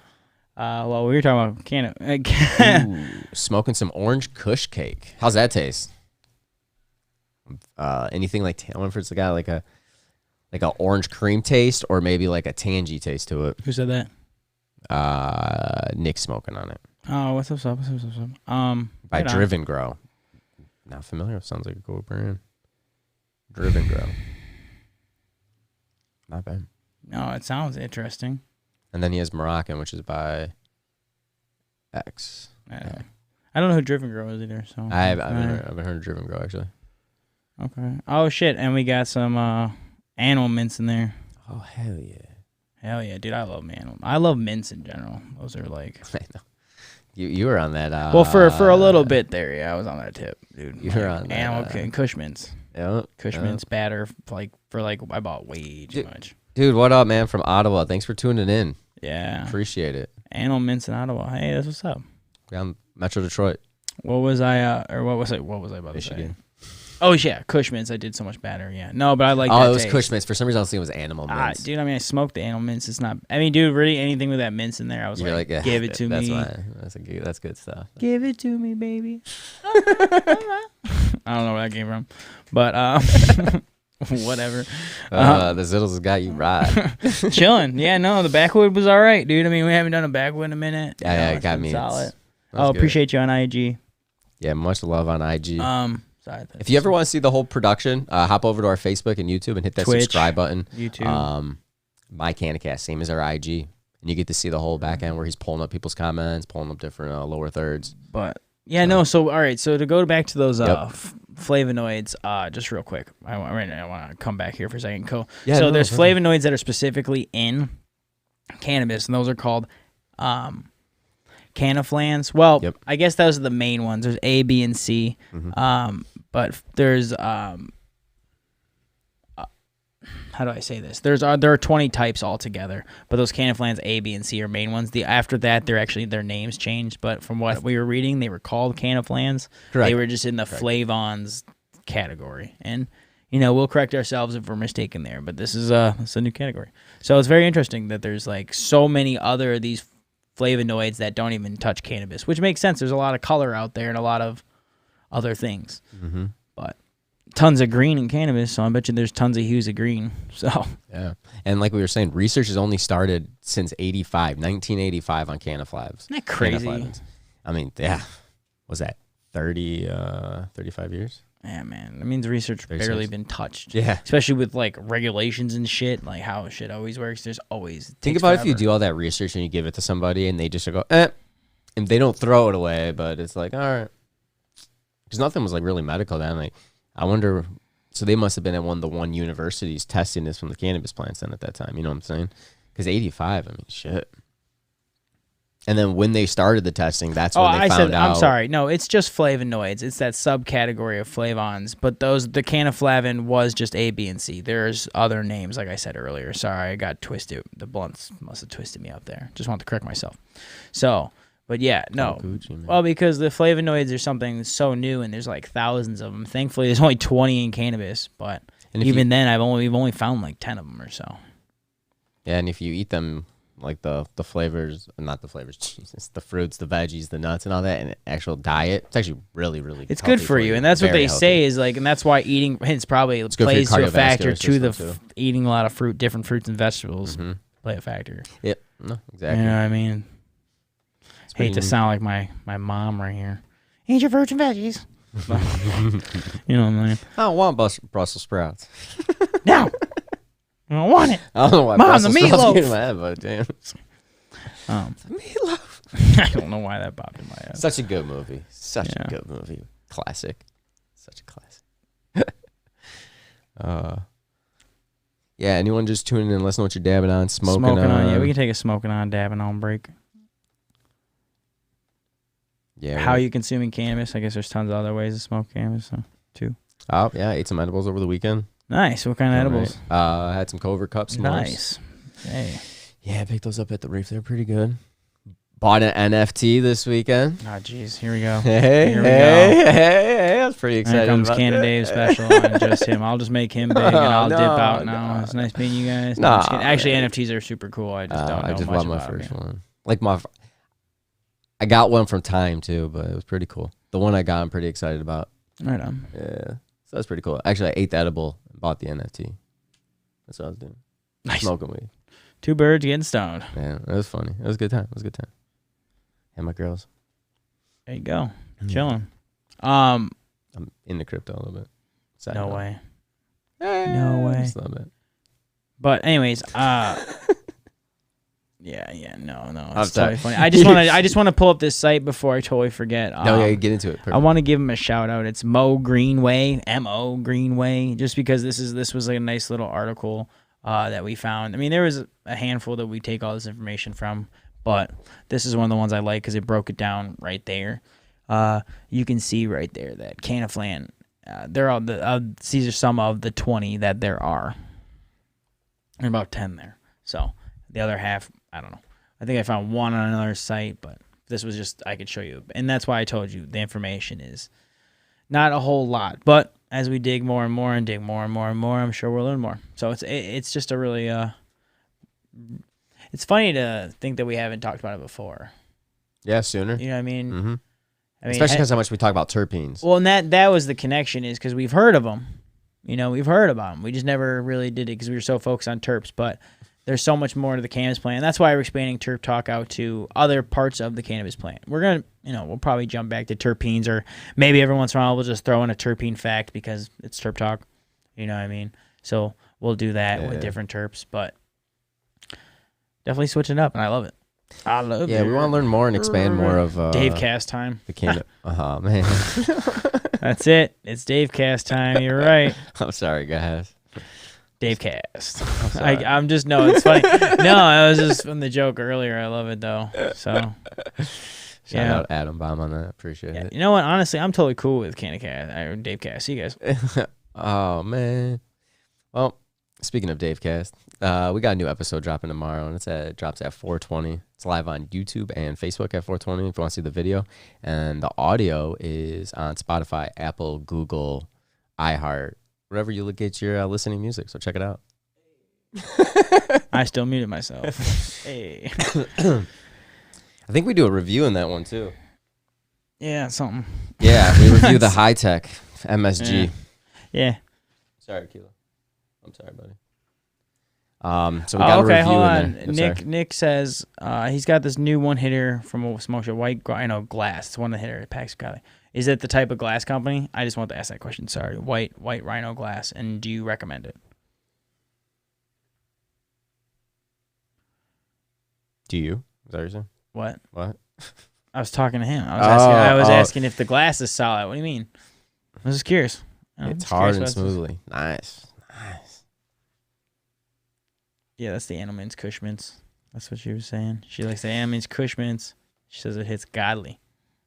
Well, we were talking about smoking some orange Kush cake. How's that taste? Anything like Talon Fruit's got like a orange cream taste, or maybe like a tangy taste to it. Who said that? Nick smoking on it. Oh, what's up? By Driven Grow. Not familiar. Sounds like a cool brand. Driven Grow. Not bad. No, it sounds interesting. And then he has Moroccan, which is by X. I don't know who Driven Grow is either. So I haven't heard of Driven Grow, actually. Okay. Oh, shit. And we got some animal mints in there. Oh, hell yeah. Hell yeah, dude. I love animal. I love mints in general. Those are like... I know. You were on that. Well, for a little bit there, yeah. I was on that tip, dude. You were on animal that. Kush mints. Yep. Kush mints batter, I bought way too much. Dude, what up, man, from Ottawa? Thanks for tuning in. Yeah. Appreciate it. Animal mints in Ottawa. Hey, that's what's up. I'm Metro Detroit. What was I about Michigan. to say? Oh, yeah, Kush mints. I did so much batter, yeah. No, but I like that it was taste. Kush mints. For some reason, I was thinking it was animal mints. Dude, I mean, I smoked the animal mints. It's not... I mean, dude, really, anything with that mints in there, I was like, yeah, give it to me. That's good stuff. Give it to me, baby. I don't know where that came from. But, whatever. The Zittles has got you right. Chilling. Yeah, no, the backwood was all right, dude. I mean, we haven't done a backwood in a minute. Yeah, it got me. Solid. Good. Appreciate you on IG. Yeah, much love on IG. Sorry. If you ever want to see the whole production, hop over to our Facebook and YouTube and hit that Twitch, subscribe button. YouTube. MiCannaCast, same as our IG. And you get to see the whole back end where he's pulling up people's comments, pulling up different lower thirds. But, yeah, no, so, all right, so to go back to those flavonoids, just real quick. I want to come back here for a second. Cool. Yeah, so there's flavonoids that are specifically in cannabis, and those are called cannaflans. Well, I guess those are the main ones. There's A, B, and C. But there's how do I say this? There are 20 types altogether, but those cannaflans A, B, and C are main ones. After that, their names changed. But from what we were reading, they were called cannaflans. Correct. They were just in the flavons category, and we'll correct ourselves if we're mistaken there. But this is a new category. So it's very interesting that there's like so many other of these flavonoids that don't even touch cannabis, which makes sense. There's a lot of color out there and a lot of other things, but tons of green in cannabis, so I bet you there's tons of hues of green. So yeah, and like we were saying, research has only started since 1985 on cannaflavs. Isn't that crazy? I mean, yeah, was that 35 years? Yeah, man. That means research barely been touched. Yeah, especially with like regulations and shit, like how shit always works. There's always think about if you do all that research and you give it to somebody and they just go, and they don't throw it away, but it's like, all right. Because nothing was like really medical then. Like, I wonder. So they must have been at one of the universities testing this from the cannabis plants then at that time. You know what I'm saying? Because 85, I mean, shit. And then when they started the testing, that's when they found out. I'm sorry. No, it's just flavonoids. It's that subcategory of flavons. But the cannaflavin was just A, B, and C. There's other names, like I said earlier. Sorry, I got twisted. The blunts must have twisted me up there. Just want to correct myself. So. But yeah, no. Well, because the flavonoids are something so new, and there's like thousands of them. Thankfully, there's only 20 in cannabis, but even then, we've only found like 10 of them or so. Yeah, and if you eat them, like the flavors, not the flavors, Jesus, the fruits, the veggies, the nuts, and all that, and actual diet, it's actually really, really. It's good for you, and that's what they say is like, and that's why eating plays to a factor to the eating a lot of different fruits and vegetables play a factor. Yep. No, exactly. You know what I mean? Hate to sound like my mom right here. Eat your fruits and veggies. You know what I mean? I don't want Brussels sprouts. No. I don't want it. I don't know why Mom, Brussels the sprouts meatloaf. get in my head, but damn. The meatloaf. I don't know why that popped in my head. Such a good movie. Such a good movie. Classic. Such a classic. Yeah, anyone just tuning in, listen to what you're dabbing on, smoking on. Yeah, we can take a smoking on, dabbing on break. Yeah. How are you consuming cannabis? I guess there's tons of other ways to smoke cannabis, too. Oh, yeah, I ate some edibles over the weekend. Nice. What kind of edibles? I had some covert cups. Nice. Hey. Yeah, I picked those up at the reef. They're pretty good. Bought an NFT this weekend. Oh, jeez. Here we go. Hey, I was pretty excited. Here comes about Cannadave special on just him. I'll just make him big and I'll dip out now. It's nice meeting you guys. Actually, NFTs are super cool. I just don't know I just much bought my about first them. one. I got one from Time too, but it was pretty cool. The one I got, I'm pretty excited about. Right on. Yeah, so that's pretty cool. Actually, I ate the edible and bought the NFT. That's what I was doing. Nice. Smoking weed. 2 birds getting stoned. Yeah, it was funny. It was a good time. And my girls. There you go. Chilling. I'm into crypto a little bit. No way. No way. Just a little bit. But anyways, no. I'm It's sorry. totally funny. I just want to pull up this site before I totally forget. Get into it. Perfect. I want to give him a shout out. It's Mo Greenway, M-O Greenway, just because this was like a nice little article that we found. I mean, there was a handful that we take all this information from, but this is one of the ones I like because it broke it down right there. You can see right there that Cannaflan, they're all these are some of the 20 that there are. There are about 10 there. So the other half, I don't know. I think I found one on another site, but this was just, I could show you. And that's why I told you the information is not a whole lot. But as we dig more and more and dig more and more and more, I'm sure we'll learn more. So it's just a really, it's funny to think that we haven't talked about it before. Yeah, sooner. You know what I mean? Mm-hmm. Especially because how much we talk about terpenes. Well, and that was the connection, is because we've heard of them. You know, we've heard about them. We just never really did it because we were so focused on terps. But there's so much more to the cannabis plant. That's why we're expanding Terp Talk out to other parts of the cannabis plant. We're going to, we'll probably jump back to terpenes, or maybe every once in a while we'll just throw in a terpene fact because it's Terp Talk. You know what I mean? So we'll do that with different terps. But definitely switching up, and I love it. I love it. Yeah, we want to learn more and expand more of Dave Cast time. The cannabis. Man. That's it. It's Dave Cast time. You're right. I'm sorry, guys. Dave Cast. I'm just, no, it's funny. No, I was just from the joke earlier. I love it though. So shout out Adam Baum on that. Appreciate it. You know what? Honestly, I'm totally cool with CannaCast or Dave Cast. See you guys. Oh man. Well, speaking of Dave Cast, we got a new episode dropping tomorrow, and it drops at 4:20. It's live on YouTube and Facebook at 4:20 if you want to see the video. And the audio is on Spotify, Apple, Google, iHeart, wherever you get your listening music. So check it out. I still muted myself. Hey. I think we do a review in that one too. Yeah, something. Yeah, we review the high tech MSG. Yeah. Sorry, Kilo. I'm sorry, buddy. So we got a review hold on. in there. Nick says he's got this new one hitter from a smoke shop, white glass. It's one of the hitter at Pax Cali. Is it the type of glass company? I just want to ask that question. Sorry, white Rhino glass. And do you recommend it? Do you? Is that what you're saying? What? I was talking to him. I was asking if the glass is solid. What do you mean? I was just curious. It's hard and smoothly. Nice. Yeah, that's the Anna Mints Cushmans. That's what she was saying. She likes the Anna Mints Cushmans. She says it hits godly.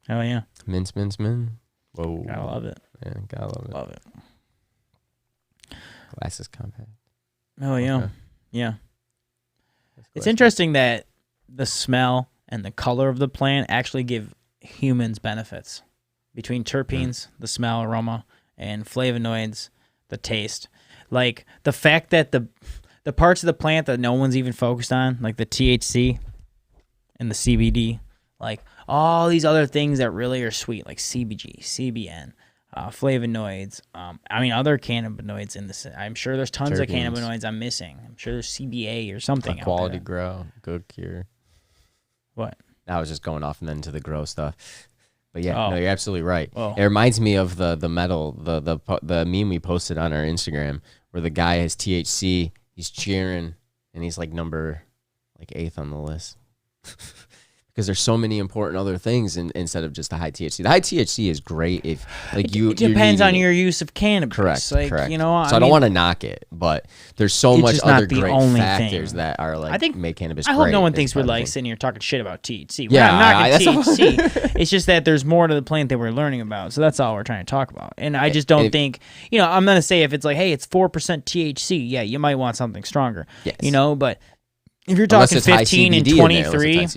Oh, yeah. Mints. Whoa. Gotta love it. Yeah, gotta love it. Love it. Glass is compact. Oh, yeah. Okay. Yeah. It's interesting that the smell and the color of the plant actually give humans benefits. Between terpenes, the smell, aroma, and flavonoids, the taste. Like, the fact that the parts of the plant that no one's even focused on, like the THC and the CBD, like all these other things that really are sweet, like CBG, CBN, flavonoids, other cannabinoids in this. I'm sure there's tons of cannabinoids I'm missing. I'm sure there's CBA or something. Quality grow, good cure. What? I was just going off and then to the grow stuff. But yeah, no, you're absolutely right. Oh. It reminds me of the metal, the meme we posted on our Instagram where the guy has THC, he's cheering, and he's like number 8th on the list. because there's so many important other things instead of just the high THC. The high THC is great if like it depends on your use of cannabis. Correct. Like, correct. You know, so I don't want to knock it, but there's so it's much just other not the great only factors thing. that are like I think make cannabis. I hope great no one as thinks we're part of like the sitting here talking shit about THC. Yeah, We're not knocking that's THC. It's just that there's more to the plant that we're learning about. So that's all we're trying to talk about. And I just don't think, you know, I'm gonna say if it's like, hey, it's 4% THC, yeah, you might want something stronger. Yes. You know, but if you're talking 15 and 23,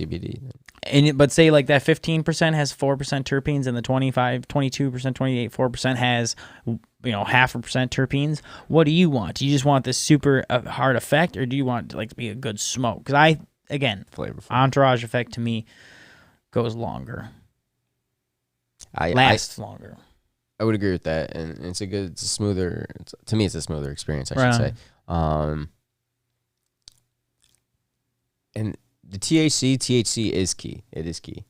but say like that 15% has 4% terpenes and the 25, 22%, 28, 4% has, you know, 0.5% terpenes. What do you want? Do you just want this super hard effect, or do you want like to be a good smoke? Because again, flavorful entourage effect to me goes longer, lasts longer. I would agree with that, and it's a smoother. To me, it's a smoother experience, I should say. And the THC is key. It is key.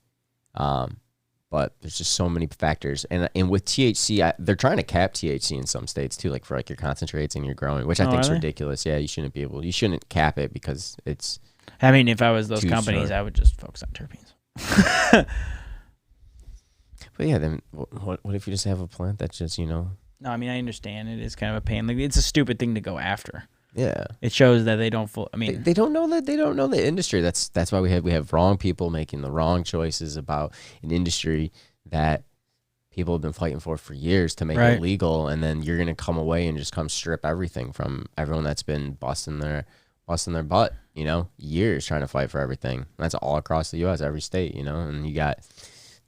But there's just so many factors, and with THC, they're trying to cap THC in some states too, like for like your concentrates and your growing, which I think is ridiculous. Yeah, you shouldn't cap it because it's. I mean, if I was those companies, I would just focus on terpenes. But yeah, then what if you just have a plant that's just, you know? No, I mean, I understand it is kind of a pain. Like, it's a stupid thing to go after. Yeah, it shows that they don't. They don't know that. They don't know the industry. That's why we have wrong people making the wrong choices about an industry that people have been fighting for years to make it legal, and then you're gonna come away and just come strip everything from everyone that's been busting their butt, you know, years trying to fight for everything. That's all across the U.S., every state, you know, and you got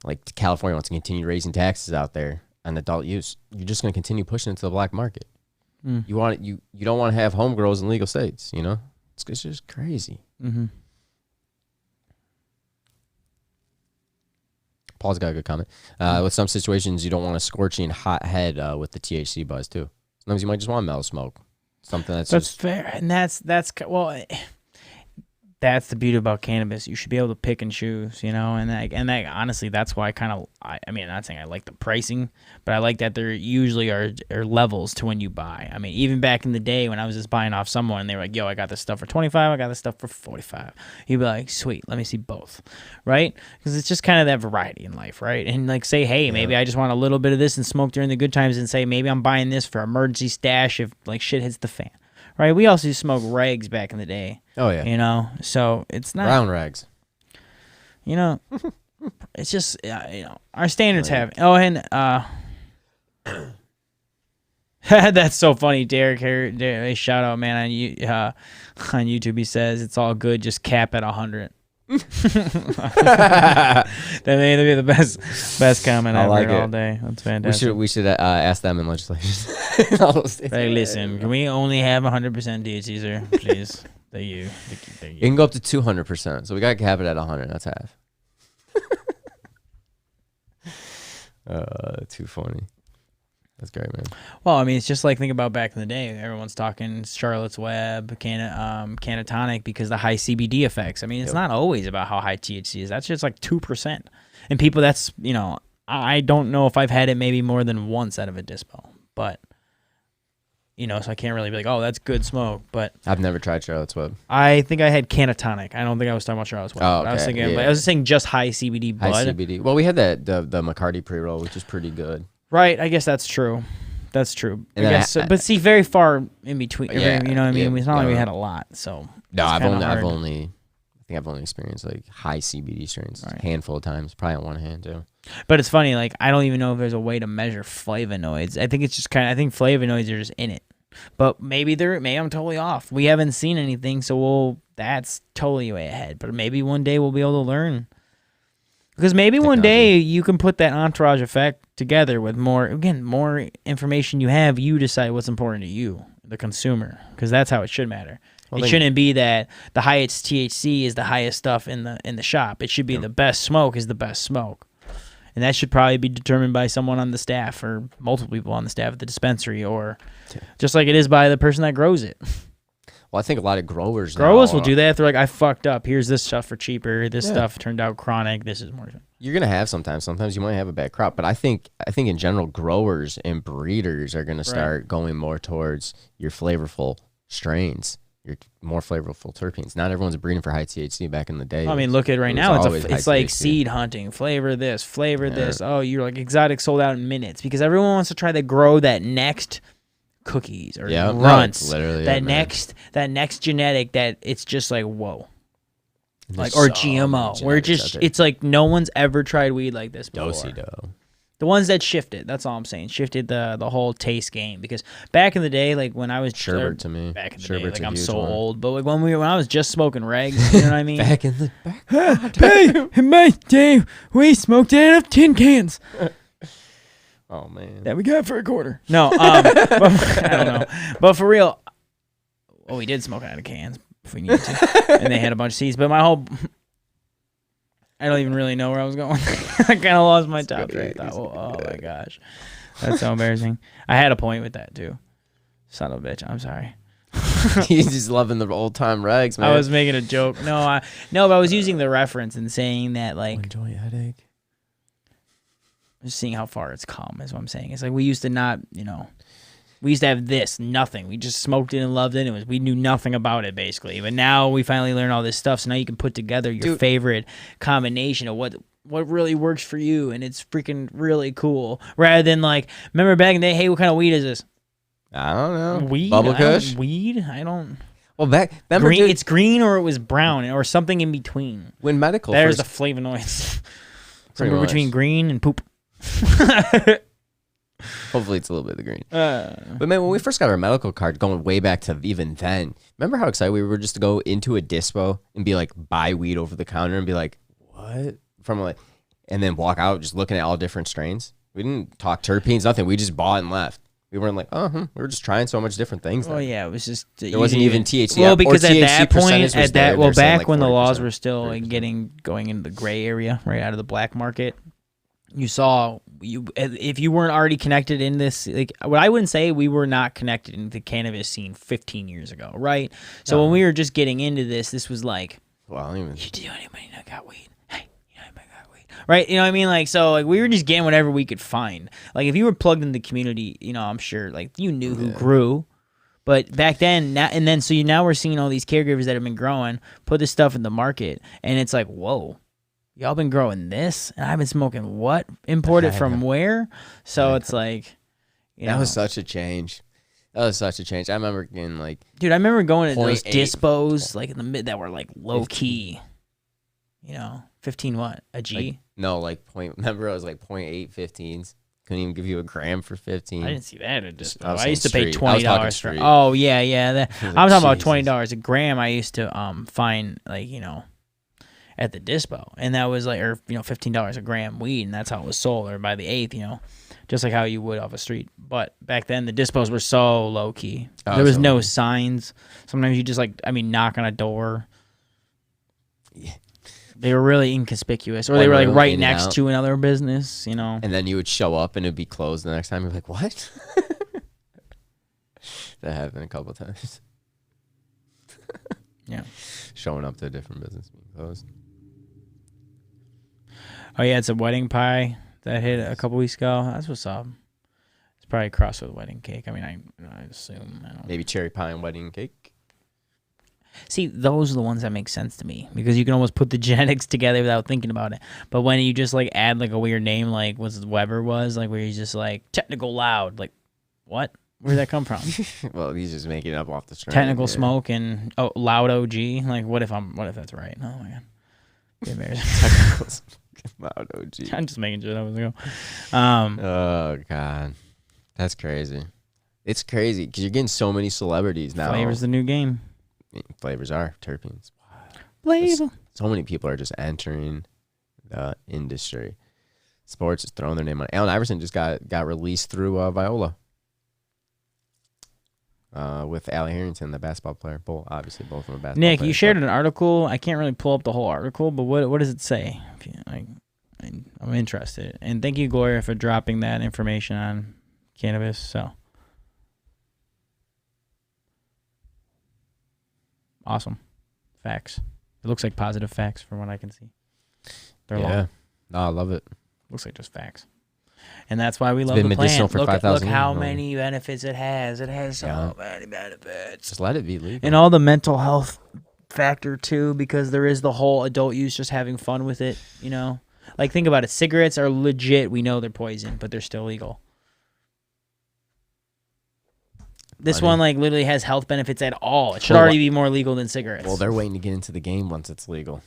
like California wants to continue raising taxes out there on adult use. You're just gonna continue pushing into the black market. You don't want to have home grows in legal states, you know? It's just crazy. Mm-hmm. Paul's got a good comment. With some situations, you don't want a scorching hot head with the THC buzz too. Sometimes you might just want mellow smoke, something that's fair, and that's the beauty about cannabis. You should be able to pick and choose, you know, and that honestly, that's why I mean, I'm not saying I like the pricing, but I like that there usually are levels to when you buy. I mean, even back in the day when I was just buying off someone and they were like, yo, I got this stuff for 25, I got this stuff for 45. You'd be like, sweet, let me see both, right? Because it's just kind of that variety in life, right? And like say, hey, maybe I just want a little bit of this and smoke during the good times, and say maybe I'm buying this for emergency stash if like shit hits the fan. Right, we also used to smoke rags back in the day. Oh yeah, you know, so it's not brown rags. You know, it's just you know, our standards have. Oh, and that's so funny, Derek. A shout out, man, on YouTube. He says it's all good, just cap at 100. That may be the best comment I've heard all day. That's fantastic. We should ask them in legislation. Hey, listen, can we only have 100% THC, sir? Please. Thank you. It can go up to 200%. So we gotta cap it at 100. That's half. Too funny. That's great, man. Well, I mean, it's just like, think about back in the day. Everyone's talking Charlotte's Web, Cannatonic, because the high CBD effects. I mean, it's not always about how high THC is. That's just like 2%. And people, that's, you know, I don't know if I've had it maybe more than once out of a dispo. But, you know, so I can't really be like, oh, that's good smoke. But I've never tried Charlotte's Web. I think I had Cannatonic. I don't think I was talking about Charlotte's Web. Oh, okay. I was thinking, I was saying just high CBD bud. High CBD. Well, we had the McCarty pre-roll, which is pretty good. Right, I guess that's true. That's true. And I guess, but see, very far in between. Yeah, you know what I mean? yeah, it's not like we had a lot. So no, I think I've only experienced like high CBD strains a handful of times, probably on one hand too. But it's funny, like I don't even know if there's a way to measure flavonoids. I think it's just I think flavonoids are just in it. But maybe I'm totally off. We haven't seen anything, so that's totally way ahead. But maybe one day we'll be able to learn. Because maybe one day you can put that entourage effect together with more information you have. You decide what's important to you, the consumer, because that's how it should matter. It shouldn't be that the highest THC is the highest stuff in the shop. It should be the best smoke is the best smoke. And that should probably be determined by someone on the staff or multiple people on the staff at the dispensary, or just like it is by the person that grows it. Well, I think a lot of growers will do that. They're like, I fucked up. Here's this stuff for cheaper. This stuff turned out chronic. This is more. You're gonna have sometimes you might have a bad crop, but I think in general growers and breeders are gonna start going more towards your flavorful strains. your more flavorful terpenes. Not everyone's breeding for high THC back in the day. I mean, look at right now. It's like seed hunting. Flavor this. Oh, you're like exotic sold out in minutes because everyone wants to try to grow that next cookies or runts. No, literally that next genetic that it's just like whoa. Like or GMO, where it's like no one's ever tried weed like this before. Do-si-do. The ones that shifted, that's all I'm saying. Shifted the whole taste game because back in the day, like when I was sherbet to me. Back in the day, like I'm so old, but like when I was just smoking regs, you know what I mean? Back in the back. Hey, in my day, we smoked out of tin cans. Oh man, that we got for a quarter. No, but, I don't know, but for real, well, we did smoke out of cans if we needed to, and they had a bunch of seeds. But my whole I don't even really know where I was going. I kind of lost my top train. Oh my gosh. That's so embarrassing. I had a point with that too. Son of a bitch. I'm sorry. He's just loving the old time regs, man. I was making a joke. No, but I was using the reference and saying that like enjoy a headache. Just seeing how far it's come is what I'm saying. It's like we used to not, we used to have this, nothing. We just smoked it and loved it. We knew nothing about it, basically. But now we finally learn all this stuff, so now you can put together your favorite combination of what really works for you, and it's freaking really cool. Rather than, like, remember back in the day, hey, what kind of weed is this? I don't know. Weed? Bubble Kush? Weed? I don't... Well, remember green, it's green or it was brown or something in between. When medical There's the flavonoids. Somewhere between green and poop. Hopefully it's a little bit of the green. But man, when we first got our medical card, going way back to even then, remember how excited we were just to go into a dispo and be like, buy weed over the counter and be like, what? And then walk out just looking at all different strains. We didn't talk terpenes, nothing. We just bought and left. We weren't like, we were just trying so much different things. Oh yeah, it was just there wasn't even THC. Well, because at that point, back like when 40%, the laws were still like going into the gray area, right out of the black market, you saw if you weren't already connected in this, like what I wouldn't say we were not connected in the cannabis scene 15 years ago, right? So when we were just getting into this was like, well, do anybody know got weed? Hey, anybody got weed? Right? You know what I mean? Like, so like we were just getting whatever we could find. Like if you were plugged in the community, I'm sure like you knew who grew. But back then, now we're seeing all these caregivers that have been growing, put this stuff in the market, and it's like, whoa. Y'all been growing this, and I've been smoking what? Imported from where? So it's like, that was such a change. I remember getting like, dude, I remember going to those dispos like in the mid that were like low key. 15 what? A G? Remember I was like 0.8 15s. Couldn't even give you a gram for 15. I didn't see that at dispo. I used to pay $20 for. Oh yeah. I'm talking about $20 a gram. I used to find like at the dispo, and that was like, or $15 a gram weed, and that's how it was sold, or by the eighth, just like how you would off a street. But back then, the dispos were so low key. There was no signs. Sometimes you just knock on a door. Yeah. They were really inconspicuous, or they were like right next to another business, And then you would show up, and it'd be closed the next time. You're like, what? That happened a couple times. Yeah, showing up to a different business being closed. Oh yeah, it's a wedding pie that hit a couple weeks ago. That's what's up. It's probably crossed with wedding cake. I mean, I assume. Maybe cherry pie and wedding cake. See, those are the ones that make sense to me because you can almost put the genetics together without thinking about it. But when you just like add like a weird name, like what Weber was, like where he's just like technical loud, like what? Where'd that come from? Well, he's just making it up off the string. Technical smoke and loud OG. Like what if that's right? Oh my god, be embarrassing. Technical smoke. Loud OG. I'm just making shit up as I go. Oh god, that's crazy. It's crazy because you're getting so many celebrities now. Flavor's the new game. Flavors are terpenes. Flavor. So many people are just entering the industry. Sports is throwing their name on. Allen Iverson just got released through Viola. With Allie Harrington, the basketball player. Obviously, both of them are basketball Nick, players, you shared an article. I can't really pull up the whole article, but what does it say? I'm interested. And thank you, Gloria, for dropping that information on Cannabis. So awesome. Facts. It looks like positive facts from what I can see. They're long. No, I love it. Looks like just facts. And that's why we love been the medicinal plant. for 5,000 Look how years. many benefits it has. It has so many benefits. Just let it be legal. And all the mental health factor too, because there is the whole adult use, just having fun with it, you know? Like, think about it. Cigarettes are legit. We know they're poison, but they're still legal. This one, like, literally has health benefits at all. It should already be more legal than cigarettes. Well, they're waiting to get into the game once it's legal.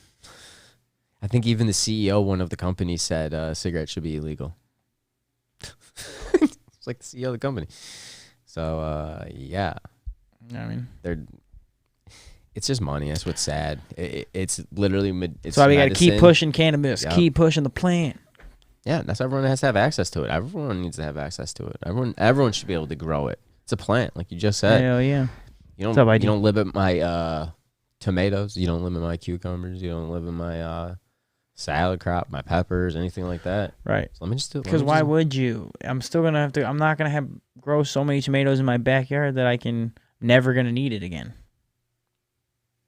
I think even the CEO, one of the companies, said cigarettes should be illegal. It's like the CEO of the company. So, yeah. I mean, it's just money. That's what's sad. It's literally it's that's why we got to keep medicine. pushing cannabis, keep pushing the plant. Yeah, that's everyone has to have access to it. Everyone needs to have access to it. Everyone should be able to grow it. It's a plant, like you just said. Hell yeah. You don't limit my tomatoes. You don't limit my cucumbers. You don't limit my salad crop, my peppers, anything like that. Right. So let me just do it. Because why would you? I'm still gonna have to. I'm not gonna grow so many tomatoes in my backyard that I can never gonna need it again.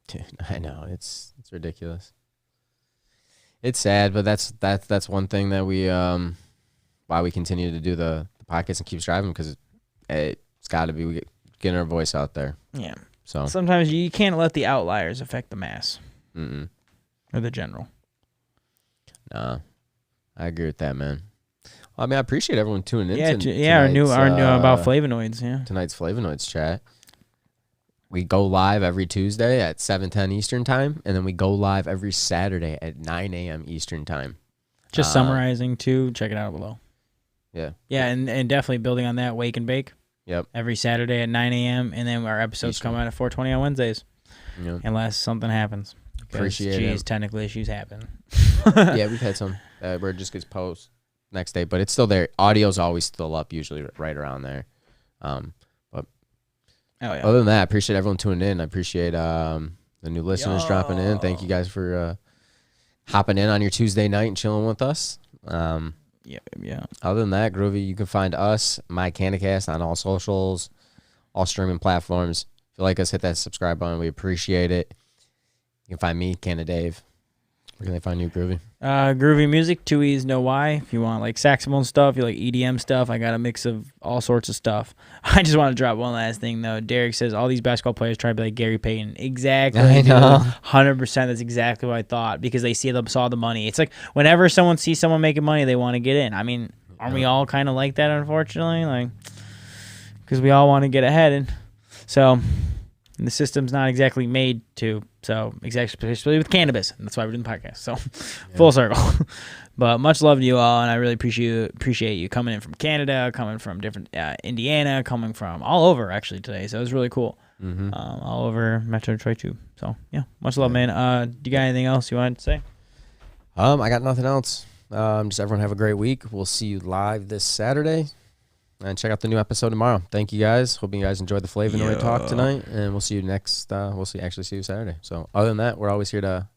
Dude, I know it's ridiculous. It's sad, but that's one thing that we why we continue to do the podcast and keep striving, because it's got to be getting our voice out there. Yeah. So sometimes you can't let the outliers affect the mass or the general. Nah, I agree with that, man. Well, I mean, I appreciate everyone tuning in. Our new about flavonoids. Yeah, tonight's flavonoids chat. We go live every Tuesday at 7:10 Eastern time, and then we go live every Saturday at 9 a.m. Eastern time. Just summarizing too. Check it out below. Yeah. Yeah, and definitely building on that, wake and bake. Yep. Every Saturday at 9 a.m. and then our episodes come out at 4:20 on Wednesdays. Yep. Unless something happens. Appreciate it. Technical issues happen. Yeah, we've had some where it just gets post next day, but it's still there. Audio's always still up, usually right around there. But other than that, I appreciate everyone tuning in. I appreciate the new listeners dropping in. Thank you guys for hopping in on your Tuesday night and chilling with us. Yeah. Other than that, Groovy, you can find us, MiCannaCast, on all socials, all streaming platforms. If you like us, hit that subscribe button. We appreciate it. You can find me, Cannadave. Where can they find you, Groovy? Groovy Music, 2 E's, no Y. If you want like saxophone stuff, you like EDM stuff, I got a mix of all sorts of stuff. I just want to drop one last thing, though. Derek says all these basketball players try to be like Gary Payton. Exactly. I know. 100%. That's exactly what I thought, because they saw the money. It's like whenever someone sees someone making money, they want to get in. I mean, aren't we all kind of like that, unfortunately? Like, because we all want to get ahead. And so the system's not exactly made to. So, especially with cannabis. And that's why we're doing the podcast. So, full circle. But much love to you all. And I really appreciate you coming in from Canada, coming from different Indiana, coming from all over, actually, today. So, it was really cool. All over Metro Detroit, too. So, yeah. Much love, man. Do you got anything else you wanted to say? I got nothing else. Just everyone have a great week. We'll see you live this Saturday. And check out the new episode tomorrow. Thank you guys. Hope you guys enjoyed the Flavonoid talk tonight. And we'll see you next. See you Saturday. So other than that, we're always here to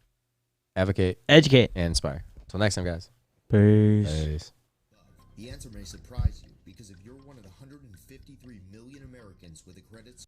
advocate, educate, and inspire. Until next time, guys. Peace. The answer may surprise you, because if you're one of the 153 million Americans with a credit